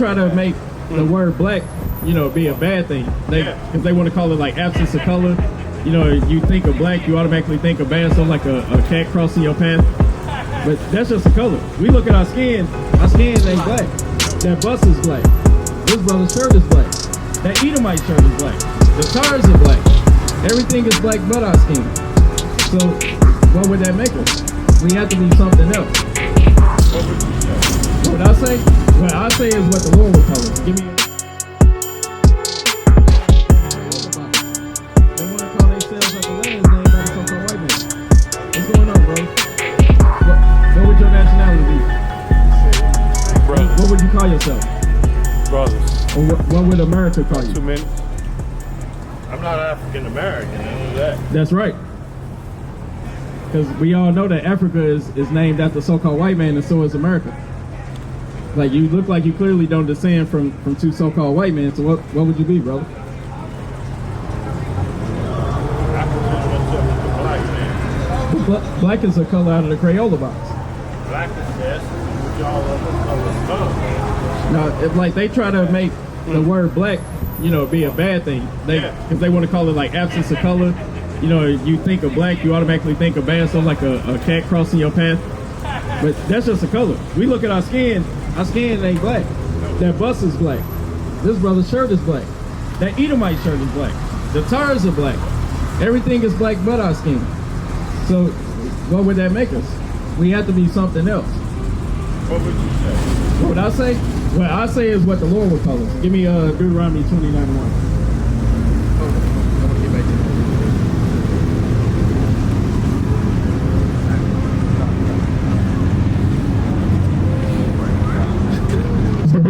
try to make the word black, you know, be a bad thing. Because they want to call it like absence of color. You know, you think of black, you automatically think of bad, so like a cat crossing your path. But that's just a color. We look at our skin ain't black. That bus is black. This brother's shirt is black. That Edomite shirt is black. The tires are black. Everything is black but our skin. So what would that make us? We have to be something else. What I say? What I say is what the Lord would tell us. Give me they want to call themselves like the land's name by the so-called white man. What's going on, bro? What would your nationality be? Brothers. What would you call yourself? Brothers. Or what would America call you? 2 minutes. I'm not African American, I know that. That's right. Because we all know that Africa is named after the so-called white man, and so is America. Like, you look like you clearly don't descend from two so-called white men, so what would you be, brother? I consider myself a black man. Black is a color out of the Crayola box. Black is best, which all other colors come. Now, if like they try to make the word black, you know, be a bad thing. Because they want to call it like absence of color. You know, you think of black, you automatically think of bad, so like a cat crossing your path. But that's just a color. We look at our skin ain't black. That bus is black. This brother's shirt is black. That Edomite shirt is black. The tires are black. Everything is black but our skin. So what would that make us? We have to be something else. What would you say? What I say? What I say is what the Lord would call us. Give me Deuteronomy 29:1.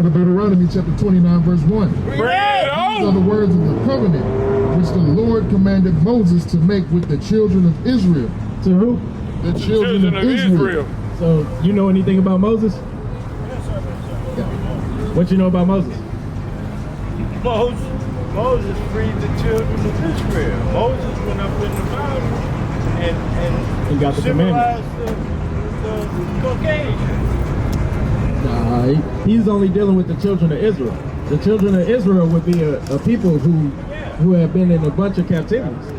Deuteronomy chapter 29 verse 1. These are the words of the covenant which the Lord commanded Moses to make with the children of Israel. To who? The children of Israel. So you know anything about Moses? What you know about Moses? Moses freed the children of Israel. Moses went up in the mountain and He got the commandment. the Caucasian. Nah, he's only dealing with the children of Israel. The children of Israel would be a people who have been in a bunch of captivities.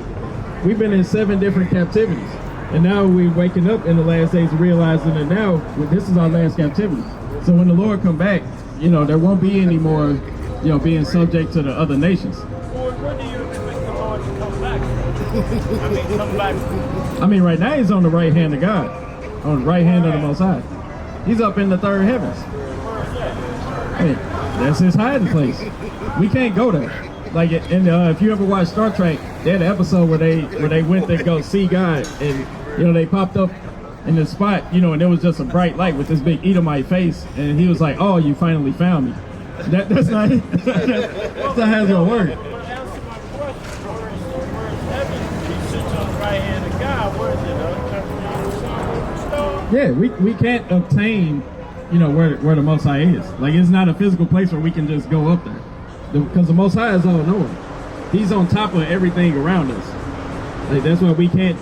We've been in 7 different captivities. And now we're waking up in the last days realizing that now this is our last captivity. So when the Lord come back, you know, there won't be any more, you know, being subject to the other nations. Well, when do you expect the Lord to come back? Come back. I mean, right now he's on the right hand of God, on the right hand of the Most High. He's up in the third heavens. I mean, that's his hiding place. We can't go there. Like, and if you ever watch Star Trek, they had an episode where they went to go see God, and you know they popped up in the spot, you know, and there was just a bright light with this big Edomite face, and he was like, "Oh, you finally found me." That's not that's not how it's gonna work. But answer my question, where's heaven? He sits on the right hand of God. Where is it? Yeah, we can't obtain, you know, where the Most High is. Like, it's not a physical place where we can just go up there, because the Most High is all knowing. He's on top of everything around us. Like, that's why we can't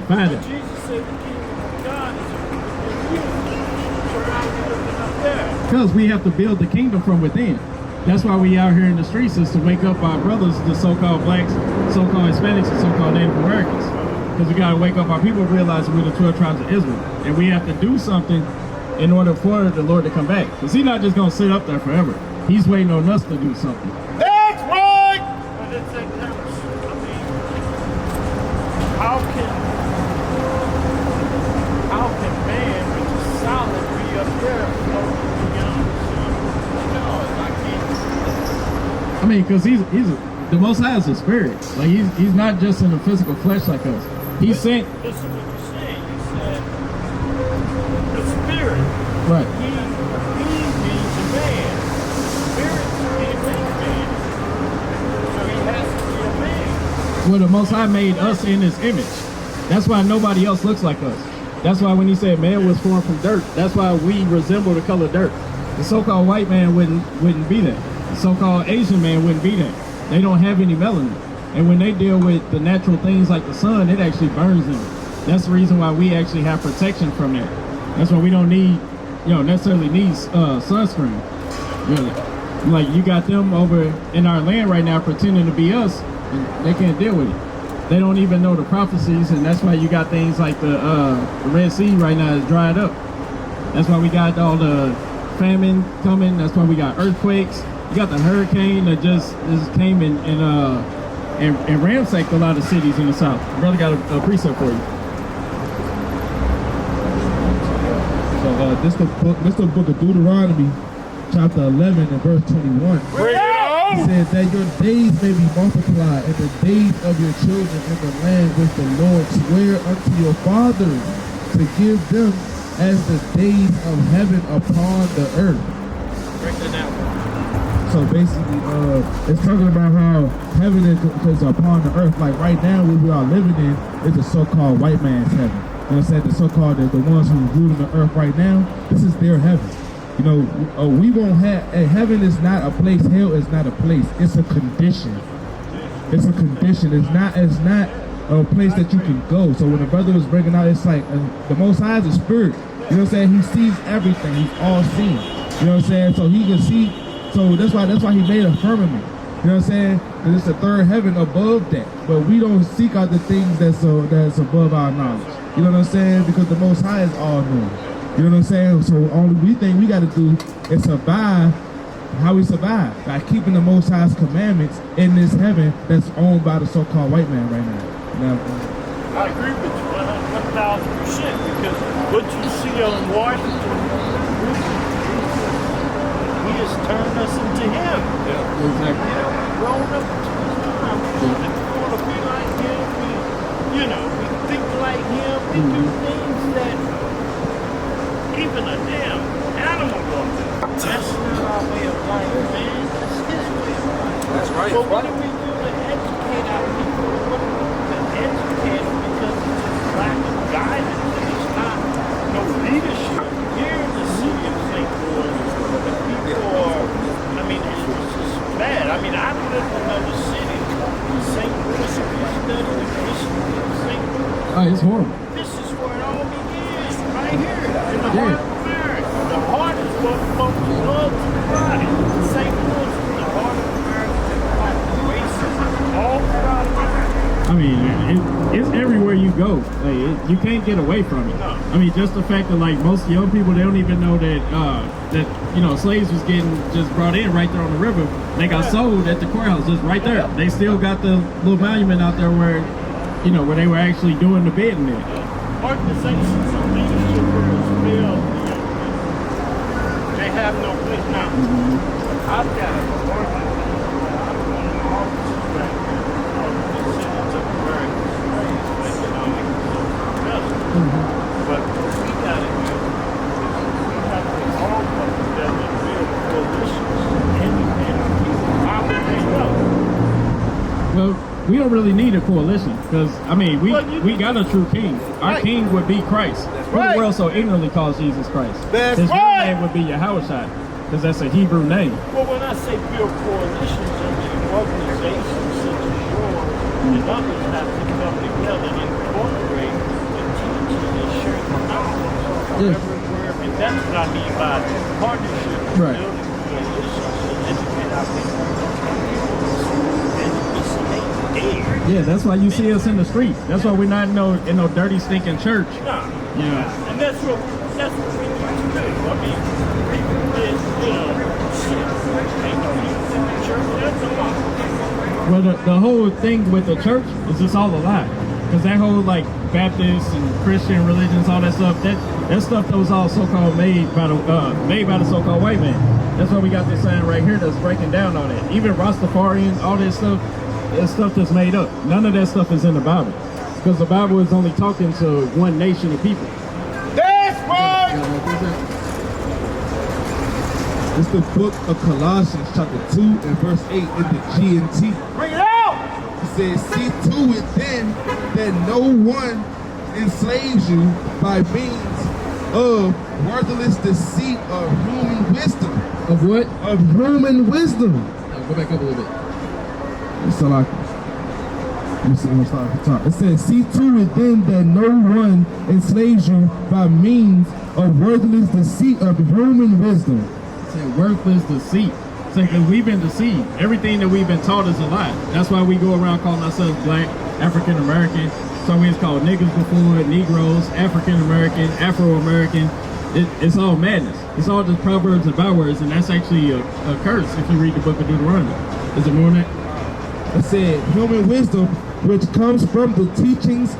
find it. Jesus said the kingdom of God is up there. Because we have to build the kingdom from within. That's why we out here in the streets, is to wake up our brothers, the so-called blacks, so-called Hispanics, and so-called Native Americans. Because we got to wake up our people, realize we're the 12 tribes of Israel. And we have to do something in order for the Lord to come back. Because he's not just going to sit up there forever. He's waiting on us to do something. That's right! But it's I mean, how can man, which is solid, be up there floating beyond the sun? No, I can't. I mean, because he's the Most High is a spirit. Like, he's not just in a physical flesh like us. He sent. Listen what you're saying. You said the spirit. Right. He means a man. Spirit means a man. So he has to be a man. Well, the Most High made us in his image. That's why nobody else looks like us. That's why when he said man was formed from dirt, that's why we resemble the color dirt. The so-called white man wouldn't be that. The so-called Asian man wouldn't be that. They don't have any melanin. And when they deal with the natural things like the sun, it actually burns them. That's the reason why we actually have protection from that. That's why we don't need, necessarily need sunscreen. Really. Like, you got them over in our land right now pretending to be us, and they can't deal with it. They don't even know the prophecies, and that's why you got things like the Red Sea right now is dried up. That's why we got all the famine coming. That's why we got earthquakes. You got the hurricane that just came and ransacked a lot of cities in the south. Brother got a precept for you. So this the book of Deuteronomy, chapter 11 and verse 21. Bring it on! It said that your days may be multiplied, and the days of your children in the land which the Lord swear unto your fathers to give them as the days of heaven upon the earth. Break that down. So basically, it's talking about how heaven is upon the earth. Like right now, where we are living in is the so-called white man's heaven. You know what I'm saying? The so-called, the ones who are ruling the earth right now, this is their heaven. You know, we won't have, heaven is not a place, hell is not a place, it's a condition. It's a condition, it's not a place that you can go. So when the brother was bringing out, it's like, the Most High is a spirit. You know what I'm saying? He sees everything, he's all seen. You know what I'm saying? So he can see, so that's why he made a firmament. You know what I'm saying? Because it's a third heaven above that. But we don't seek out the things that's above our knowledge. You know what I'm saying? Because the Most High is all knowing. You know what I'm saying? So only we think we got to do is survive how we survive, by keeping the Most High's commandments in this heaven that's owned by the so-called white man right now. I agree with you 1,000% because what you see on Washington, he has turned us into him. Yeah, exactly. You know, grown up to his time. We want to be like him. We think like him. We do things that even a damn animal won't do. That's not our way of life, man. That's his way of life. That's right. But what do we do to educate our people? What do we do to educate them? Because it's just lack of guidance. And it's not no leadership. Here in the city of St. Louis, the people are, I mean, it's just bad. I mean, I've lived in another city, St. Louis, if you study the history of St. Louis. Oh, it's horrible. This is where it all begins, right here, in the heart of America. The heart is what folks love to ride. St. Louis is the heart of America, and the heart of racism all throughout America. I mean, it's everywhere you go. Like, you can't get away from it. No. I mean, just the fact that like most young people, they don't even know that slaves was getting just brought in right there on the river. They got sold at the courthouse, just right there. They still got the little monument out there where they were actually doing the bidding there. Organizations of leadership failed. They have no place now. I've got an organization. I'm one of the officers back here. Descendants of American slaves, economic and social justice. But we got to do is we have to all come together and build coalitions to educate our people. How would they know? Well, we don't really need a coalition because I mean we got a true king. Our king would be Christ. Who the world so ignorantly calls Jesus Christ? His real name would be Yahushua, because that's a Hebrew name. Well, when I say build coalitions, I mean organizations such as yours and others have to come together and incorporate the teaching and share the knowledge. And that's what I mean by partnership, Right. building coalitions to educate our people. Yeah, that's why you see us in the street. That's why we're not in no dirty, stinking church. No. Yeah. And that's what we need to do. I mean, people that, ain't no youth in the church, that's a lot. Well, the whole thing with the church is just all a lie. Because that whole, like, Baptist and Christian religions, all that stuff, that stuff that was all so-called made by the so-called white man. That's why we got this sign right here that's breaking down on it. Even Rastafarians, all this stuff, it's stuff that's made up. None of that stuff is in the Bible. Because the Bible is only talking to one nation of people. That's right! It's the book of Colossians, chapter 2 and verse 8 in the G&T. Bring it out! It says, see to it then that no one enslaves you by means of worthless deceit of human wisdom. Of what? Of human wisdom. Go back up a little bit. It's like, let me start at the top. It says, see to it then that no one enslaves you by means of worthless deceit of human wisdom, Say worthless deceit. Say, because we've been deceived. Everything that we've been taught is a lie. That's why we go around calling ourselves black, African American. So we was called niggas before, Negroes, African American, Afro American. It's all madness. It's all just proverbs and bywords, and that's actually a curse if you read the book of Deuteronomy. Is it more than that? It said human wisdom, which comes from the teachings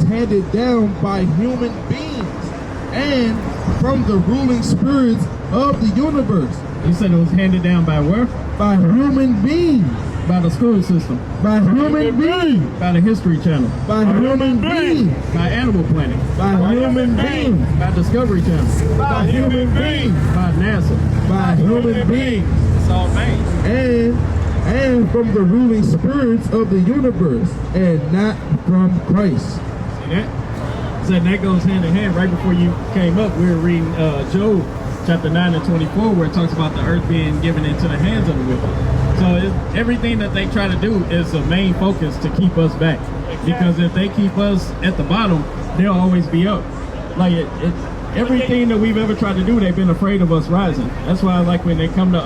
handed down by human beings and from the ruling spirits of the universe. You said it was handed down by where? By human beings. By the school system. By human beings. By the History Channel. By human beings. By Animal Planet. By human beings. By Discovery Channel. By human beings. By NASA. By human beings. It's all made. And from the ruling spirits of the universe, and not from Christ. See that? So that goes hand in hand. Right before you came up, we were reading Job chapter 9 and 24, where it talks about the earth being given into the hands of the wicked. So everything that they try to do is a main focus to keep us back. Because if they keep us at the bottom, they'll always be up. Like everything that we've ever tried to do, they've been afraid of us rising. That's why, like, when they come to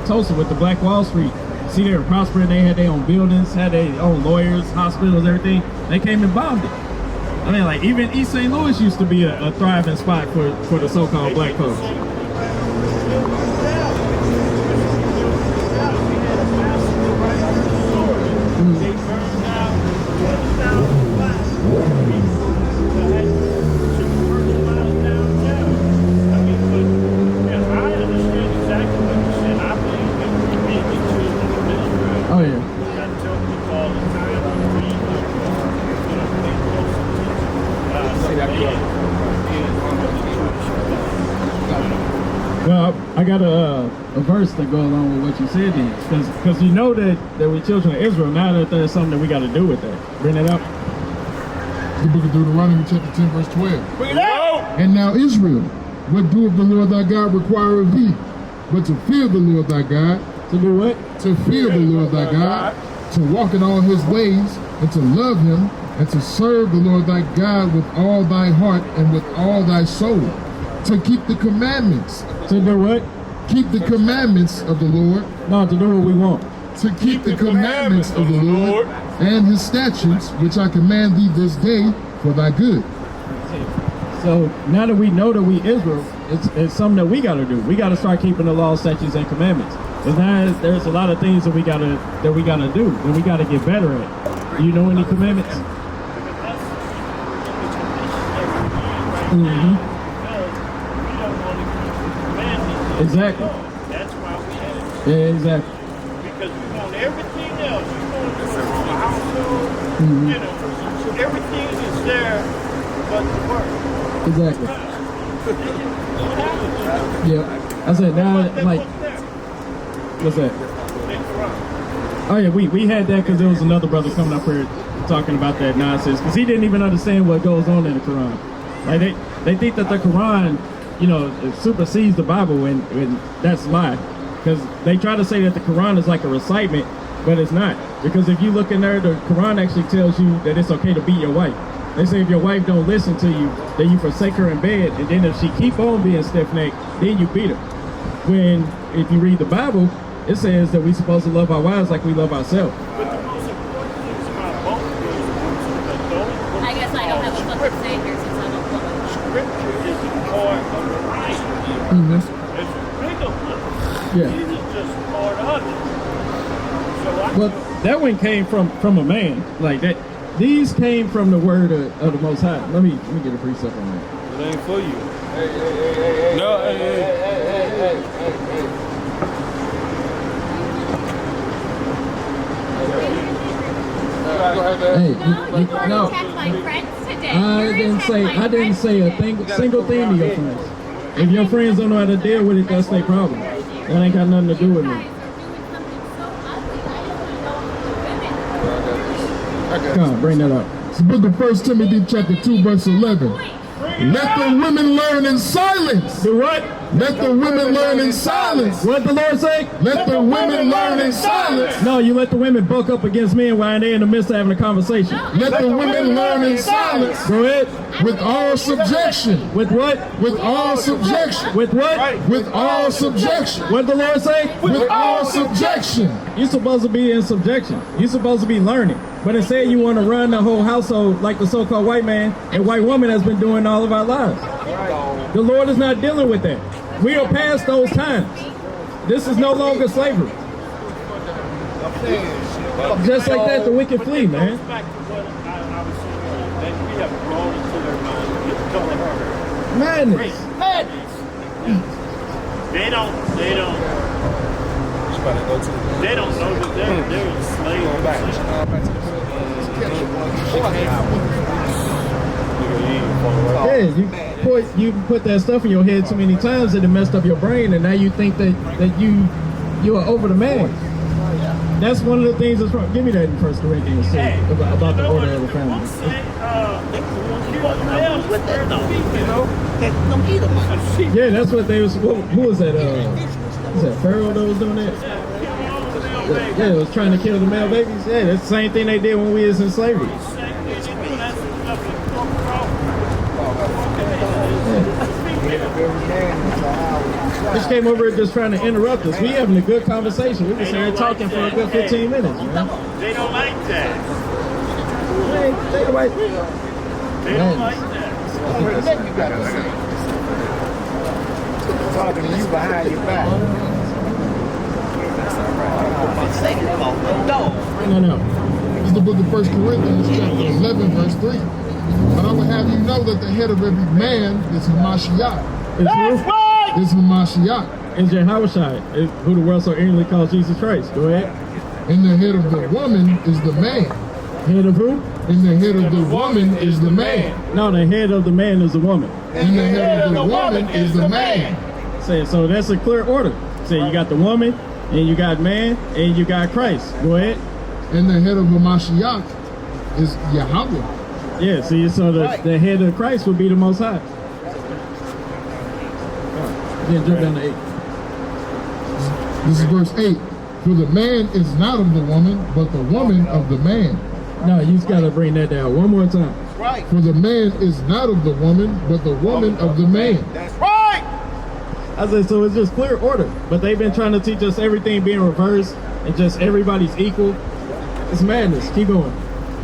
Tulsa with the Black Wall Street, see, they were prospering. They had their own buildings, had their own lawyers, hospitals, everything. They came and bombed it. I mean, like, even East St. Louis used to be a thriving spot for the so-called black folks. Oh, yeah. Well, I got a verse that goes along with what you said then. Because you know that we're children of Israel. Now that there's something that we got to do with that. Bring it up. The book of Deuteronomy chapter 10 verse 12. Bring it out! And now Israel, what doeth the Lord thy God require of thee? But to fear the Lord thy God. To do what? To fear the Lord thy God. To walk in all his ways. And to love him. And to serve the Lord thy God with all thy heart and with all thy soul. To keep the commandments. To do what? Keep the commandments of the Lord. No, to do what we want. To keep the commandments of the Lord and his statutes, which I command thee this day for thy good. So now that we know that we Israel, it's something that we got to do. We got to start keeping the laws, statutes, and commandments. Because now there's a lot of things that we got to do, that we got to get better at. Do you know any commandments? Mm-hmm. Exactly. That's why we have it. Yeah, exactly. Because we want everything else. We want the household, Mm-hmm. everything is there but the work. Exactly. What happened? Yeah. I said now, like, what's that? Oh yeah, we had that because there was another brother coming up here talking about that nonsense because he didn't even understand what goes on in the Quran. Like they think that the Quran, you know, it supersedes the Bible, and that's a lie. Because they try to say that the Quran is like a recitement, but it's not. Because if you look in there, the Quran actually tells you that it's okay to beat your wife. They say if your wife don't listen to you, then you forsake her in bed, and then if she keep on being stiff-necked, then you beat her. When, if you read the Bible, it says that we're supposed to love our wives like we love ourselves. But the most important thing about both of those books is that those books, I guess I don't have a book to say here since I'm a woman. scripture is a part of the Bible. Mm-hmm. It's a bigger book. Yeah. These is just part of it. So But that one came from a man. Like that. These came from the word of the Most High. Let me get a precept on that. It ain't for you. No, hey. Hey, No, you already no. attacked my friends today. I You didn't attacked say my I didn't friends say a today. single thing to your friends. If your friends don't know how to deal with it, that's their problem. That ain't got nothing to do with You me. guys are doing something so ugly. I just want to know the women. Come on, bring that up. It's the book of 1 Timothy chapter 2 verse 11. Let the women learn in silence. Do what? Let the women learn in silence. What the Lord say? Let the women learn in silence. No, you let the women buck up against men while they're in the midst of having a conversation. Let the women learn in silence. Go ahead. With all subjection. With what? With all subjection. With what? With all subjection. What the Lord say? With all subjection. You're supposed to be in subjection. You're supposed to be learning. But instead you want to run the whole household like the so-called white man and white woman has been doing all of our lives. The Lord is not dealing with that. We are past those times. This is no longer slavery. Just like that, the wicked flee, man. Back to what I was saying, that we have grown into their minds. It's going Madness. madness. They don't know that they're enslaved. Yeah, you put that stuff in your head too many times and it messed up your brain, and now you think that you are over the man. That's one of the things that's wrong. Give me that in 1 Corinthians 6 about the order of the family. Yeah, that's what they was. Who was that? Was that Pharaoh that was doing that? Yeah, it was trying to kill the male babies. Yeah, that's the same thing they did when we was in slavery. Just came over here just trying to interrupt us. We having a good conversation. We were sitting here talking for a good 15 minutes, man. They don't like that. They don't like They don't like that. Talking to you behind your back. No. It's the book of 1 Corinthians chapter 11 verse 3. But I will have you know that the head of every man is Hamashiach. It's who? Is Hamashiach. It's Jehoshai, who the world so ignorantly calls Jesus Christ. Go ahead. And the head of the woman is the man. Head of who? And the head of the woman is the man. No, the head of the man is the woman. And the head of the woman is the man. So that's a clear order. Say you got the woman, and you got man, and you got Christ. Go ahead. And the head of Hamashiach is Yahweh. Yeah, see, so the head of Christ would be the Most High. Then jump down to 8. This is verse 8. For the man is not of the woman, but the woman of the man. No, you just got to bring that down one more time. Right. For the man is not of the woman, but the woman of the man. That's right. I said, so it's just clear order. But they've been trying to teach us everything being reversed and just everybody's equal. It's madness. Keep going.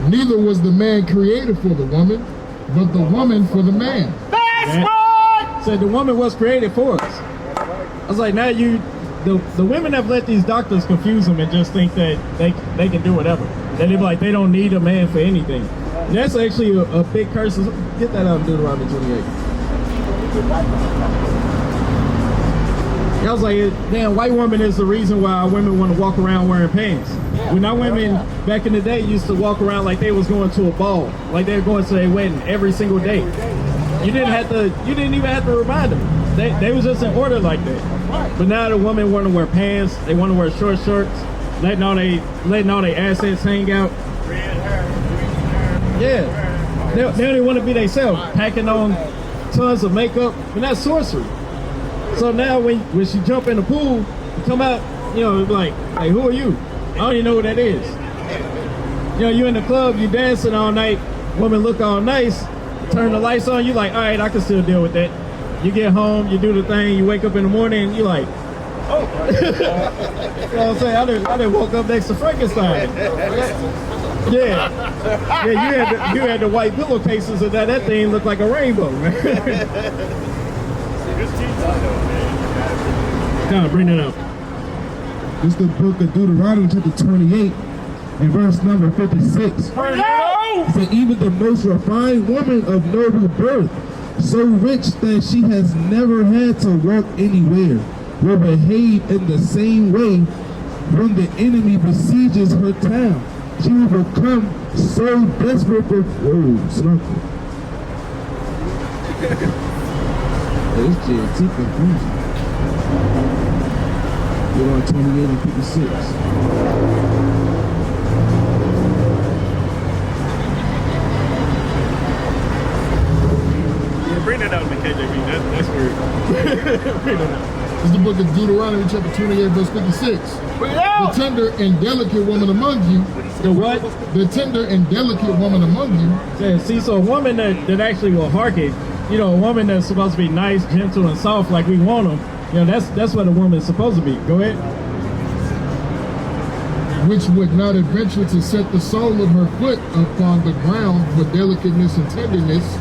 Neither was the man created for the woman, but the woman for the man. That's right. So the woman was created for us. I was like, now the women have let these doctors confuse them and just think that they can do whatever. That they be like, they don't need a man for anything. And that's actually a big curse. Get that out of Deuteronomy 28. I was like, damn, white woman is the reason why women want to walk around wearing pants. When our women back in the day used to walk around like they was going to a ball, like they were going to their wedding every single day. You didn't even have to remind them. They was just in order like that. But now the women want to wear pants, they want to wear short shorts, letting all their assets hang out. Yeah. They don't even want to be themselves, packing on tons of makeup, and that's sorcery. So now when she jump in the pool, you come out, like, hey, who are you? I don't even know who that is. You in the club, you dancing all night, women look all nice, turn the lights on, you like, all right, I can still deal with that. You get home, you do the thing, you wake up in the morning, you like, oh. You know what I'm saying? I done woke up next to Frankenstein. Yeah, you had the white pillowcases, and that thing looked like a rainbow, man. Kind of bring it up. This is the book of Deuteronomy chapter 28 and verse number 56. It said, even the most refined woman of noble birth, so rich that she has never had to work anywhere, will behave in the same way when the enemy besieges her town. She will become so desperate for slunky. This GLT confusing. You're on 28 and 56. Bring that out in the KJV. That's weird. Bring book of Deuteronomy chapter 28 verse 56. The tender and delicate woman among you. The what? The tender and delicate woman among you. Yeah, see, so a woman that actually will hearken, you know, a woman that's supposed to be nice, gentle, and soft like we want them, you know, that's what a woman's supposed to be. Go ahead. Which would not adventure to set the sole of her foot upon the ground for delicateness and tenderness.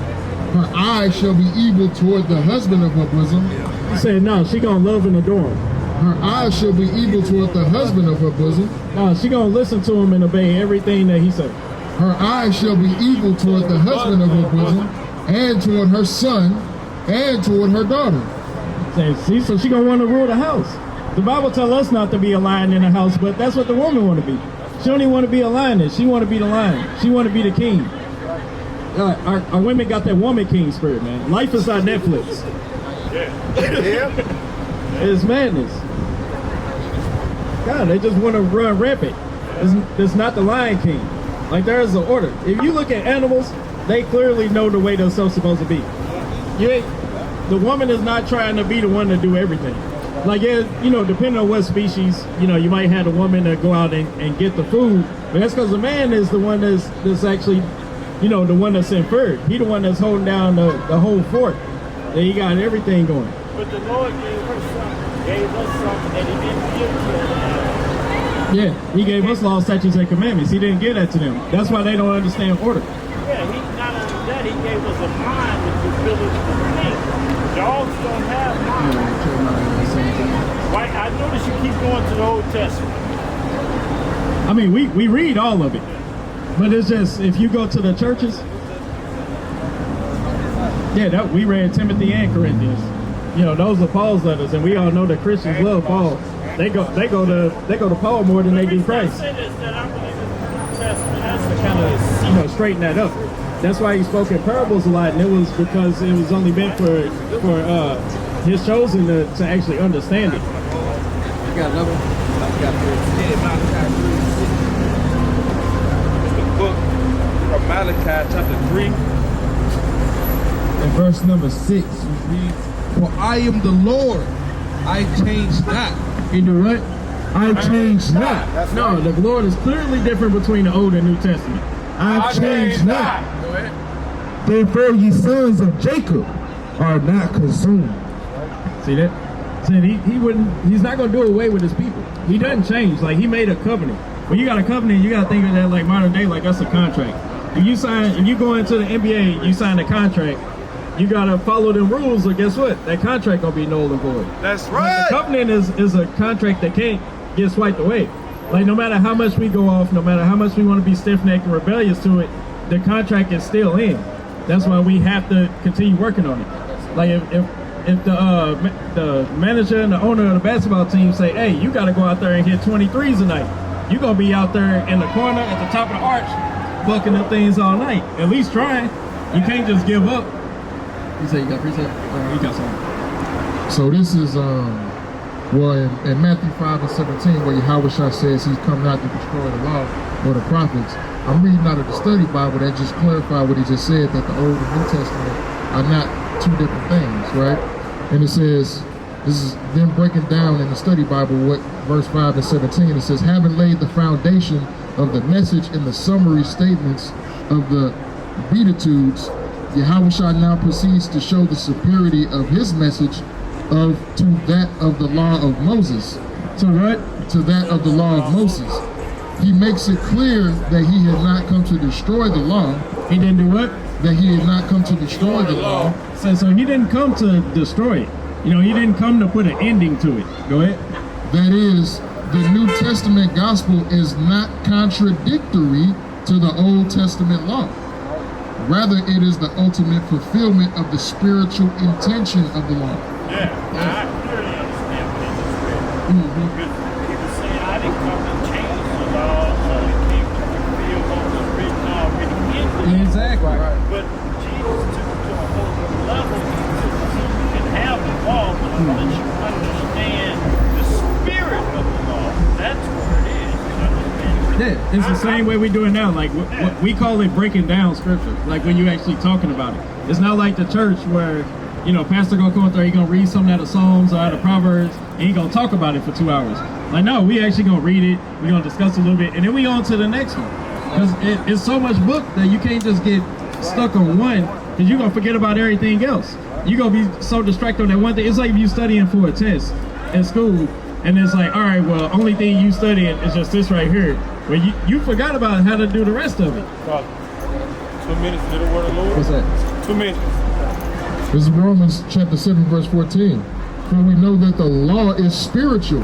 Her eye shall be evil toward the husband of her bosom. He said, no, she gonna love and adore him. Her eye shall be evil toward the husband of her bosom. No, she gonna listen to him and obey everything that he said. Her eye shall be evil toward the husband of her bosom, and toward her son, and toward her daughter. See, so she gonna want to rule the house. The Bible tells us not to be a lion in the house, but that's what the woman want to be. She don't even want to be a lioness. She want to be the lion. She want to be the king. Our women got that woman king spirit, man. Life is not Netflix. Yeah. It's madness. God, they just want to run rampant. It's not the Lion King. Like, there is an order. If you look at animals, they clearly know the way they're so supposed to be. The woman is not trying to be the one to do everything. Like, yeah, you know, depending on what species, you know, you might have a woman to go out and get the food, but that's because the man is the one that's actually, you know, the one that's inferred. He the one that's holding down the whole fort. And he got everything going. But the Lord gave us something that he didn't give to us. Yeah, he gave us laws, statutes, and commandments. He didn't give that to them. That's why they don't understand order. Yeah, he not only that, he gave us a mind that the ability to think. Dogs don't have minds. Why? I notice you keep going to the Old Testament. I mean, we read all of it, but it's just, if you go to the churches, yeah, we read Timothy and Corinthians. You know, those are Paul's letters, and we all know that Christians love Paul. They go to Paul more than they do Christ. I say this, that I believe in the New Testament. That's the Kind of, you know, straighten that up. That's why he spoke in parables a lot, and it was because it was only meant for his chosen to actually understand it. You got another one? I got 13. Malachi 3:6. It's the book from Malachi chapter 3. In verse number 6, which reads, "For I am the Lord, I change not." He do what? I change not. That's No, right. the Lord is clearly different between the Old and New Testament. I change not. Go ahead. Therefore ye sons of Jacob are not consumed. See that? Said he's not gonna do away with his people. He doesn't change. Like, he made a covenant. When you got a covenant, you gotta think of that like modern day, like that's a contract. If you go into the NBA, you sign a contract, you gotta follow the rules, or guess what? That contract gonna be null and void. That's The right. covenant is a contract that can't get swiped away. Like, no matter how much we go off, no matter how much we want to be stiff-necked and rebellious to it, the contract is still in. That's why we have to continue working on it. Like, if the manager and the owner of the basketball team say, hey, you got to go out there and hit 23s tonight, you're going to be out there in the corner at the top of the arch bucking up things all night, at least trying. You can't just give up. You say you got precept? You got something. So this is well, in Matthew 5 and 17, where Yahweh says he's come not to destroy the law or the prophets. I'm reading out of the study Bible that just clarified what he just said, that the Old and New Testament are not two different things, right? And it says, this is then breaking down in the study Bible what verse 5 and 17, it says, having laid the foundation of the message in the summary statements of the Beatitudes, Yahweh now proceeds to show the superiority of his message to that of the law of Moses. So what? To that of the law of Moses. He makes it clear that he had not come to destroy the law. He didn't do what? That he had not come to destroy the law. So he didn't come to destroy it. You know, he didn't come to put an ending to it. Go ahead. That is, the New Testament gospel is not contradictory to the Old Testament law. Rather, it is the ultimate fulfillment of the spiritual intention of the law. Yeah, I clearly understand what he just read. He was saying, I didn't come to change the law, so it came to fulfill what was written already in it. Exactly. But Jesus took it to a whole new level. You can have the law, but unless you understand the spirit of the law, that's where it is. You understand? Yeah, it's the same way we do it now. Like, we call it breaking down scripture. Like, when you're actually talking about it. It's not like the church where you know, pastor gonna come up there, he gonna read something out of Psalms or out of Proverbs, and he gonna talk about it for 2 hours. Like, no, we actually gonna read it, we gonna discuss it a little bit, and then we on to the next one. Because it's so much book that you can't just get stuck on one, because you're gonna forget about everything else. You're gonna be so distracted on that one thing. It's like if you studying for a test in school, and it's like, all right, well, only thing you studying is just this right here. Well, you forgot about how to do the rest of it. 2 minutes to the word of the Lord. What's that? 2 minutes. This is Romans chapter 7, verse 14. For we know that the law is spiritual,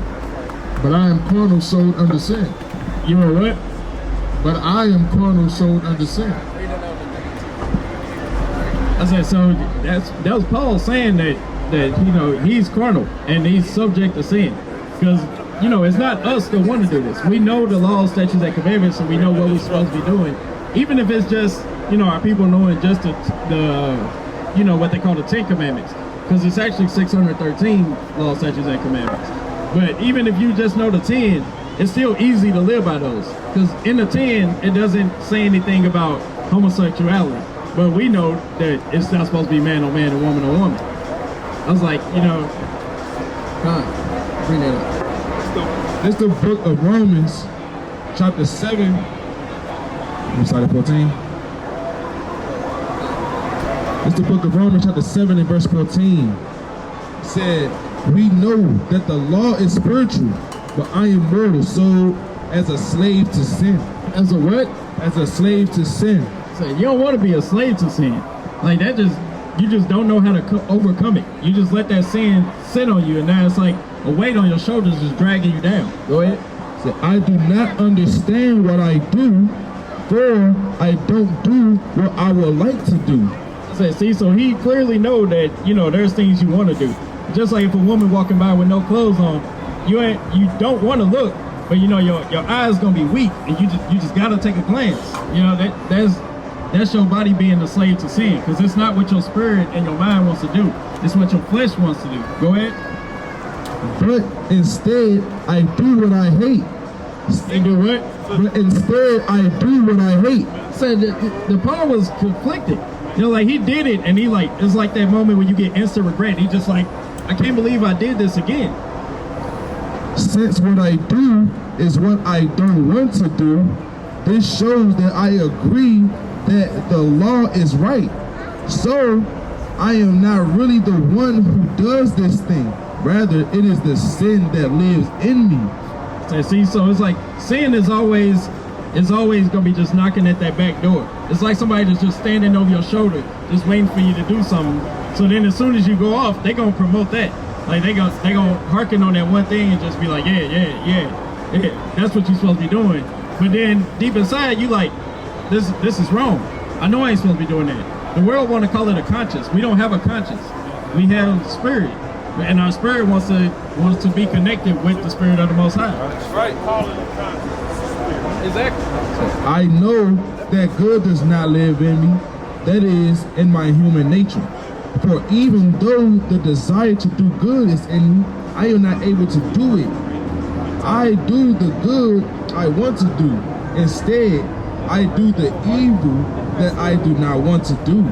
but I am carnal, sold under sin. You know what? But I am carnal, sold under sin. I said, so that was Paul saying that you know, he's carnal and he's subject to sin. Because, you know, it's not us that want to do this. We know the laws, statutes, and commandments, and we know what we're supposed to be doing. Even if it's just, you know, our people knowing just the you know, what they call the 10 Commandments. Because it's actually 613 laws, statutes, and commandments. But even if you just know the 10, it's still easy to live by those. Because in the 10, it doesn't say anything about homosexuality. But we know that it's not supposed to be man on man and woman on woman. I was like, you know, bring that up. It's the book of Romans, chapter 7. I'm sorry, 14. It's the book of Romans, chapter 7 and verse 14. It said, we know that the law is spiritual, but I am mortal, sold as a slave to sin. As a what? As a slave to sin. So you don't want to be a slave to sin. Like that you just don't know how to overcome it. You just let that sin sit on you, and now it's like a weight on your shoulders just dragging you down. Go ahead. So I do not understand what I do, for I don't do what I would like to do. See, so he clearly know that, you know, there's things you want to do. Just like if a woman walking by with no clothes on, you don't want to look, but you know your eyes gonna be weak, and you just gotta take a glance. You know, that's your body being a slave to sin, because it's not what your spirit and your mind wants to do. It's what your flesh wants to do. Go ahead. But instead, I do what I hate. You do what? But instead, I do what I hate. So the Paul was conflicted. You know, like he did it, and it's like that moment when you get instant regret. He just like, I can't believe I did this again. Since what I do is what I don't want to do, this shows that I agree that the law is right. So I am not really the one who does this thing. Rather, it is the sin that lives in me. So see, so it's like sin is always gonna be just knocking at that back door. It's like somebody that's just standing over your shoulder, just waiting for you to do something. So then as soon as you go off, they gonna promote that. Like they gonna hearken on that one thing and just be like, yeah, that's what you're supposed to be doing. But then deep inside, you like, this is wrong. I know I ain't supposed to be doing that. The world want to call it a conscience. We don't have a conscience. We have spirit, and our spirit wants to be connected with the spirit of the Most High. That's right. Call it a conscience. Exactly. I know that good does not live in me, that is, in my human nature. For even though the desire to do good is in me, I am not able to do it. I do the good I want to do. Instead, I do the evil that I do not want to do.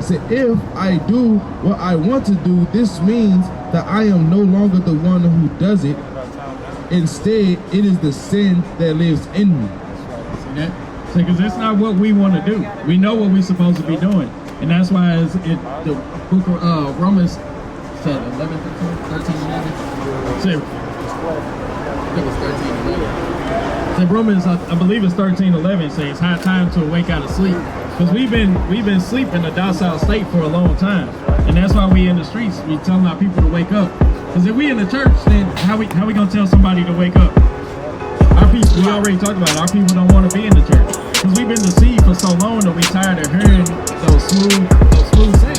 So if I do what I want to do, this means that I am no longer the one who does it. Instead, it is the sin that lives in me. See that? Because that's not what we want to do. We know what we're supposed to be doing. And that's why the book of Romans said 11, 13, 11. Say, I think it's 13, 11. Say Romans, I believe it's 13, 11. Say it's high time to awake out of sleep. Because we've been sleeping in a docile state for a long time. And that's why we in the streets. We telling our people to wake up. Because if we in the church, then how we gonna tell somebody to wake up? Our people, we already talked about it, our people don't want to be in the church. Because we've been deceived for so long that we tired of hearing those smooth sayings.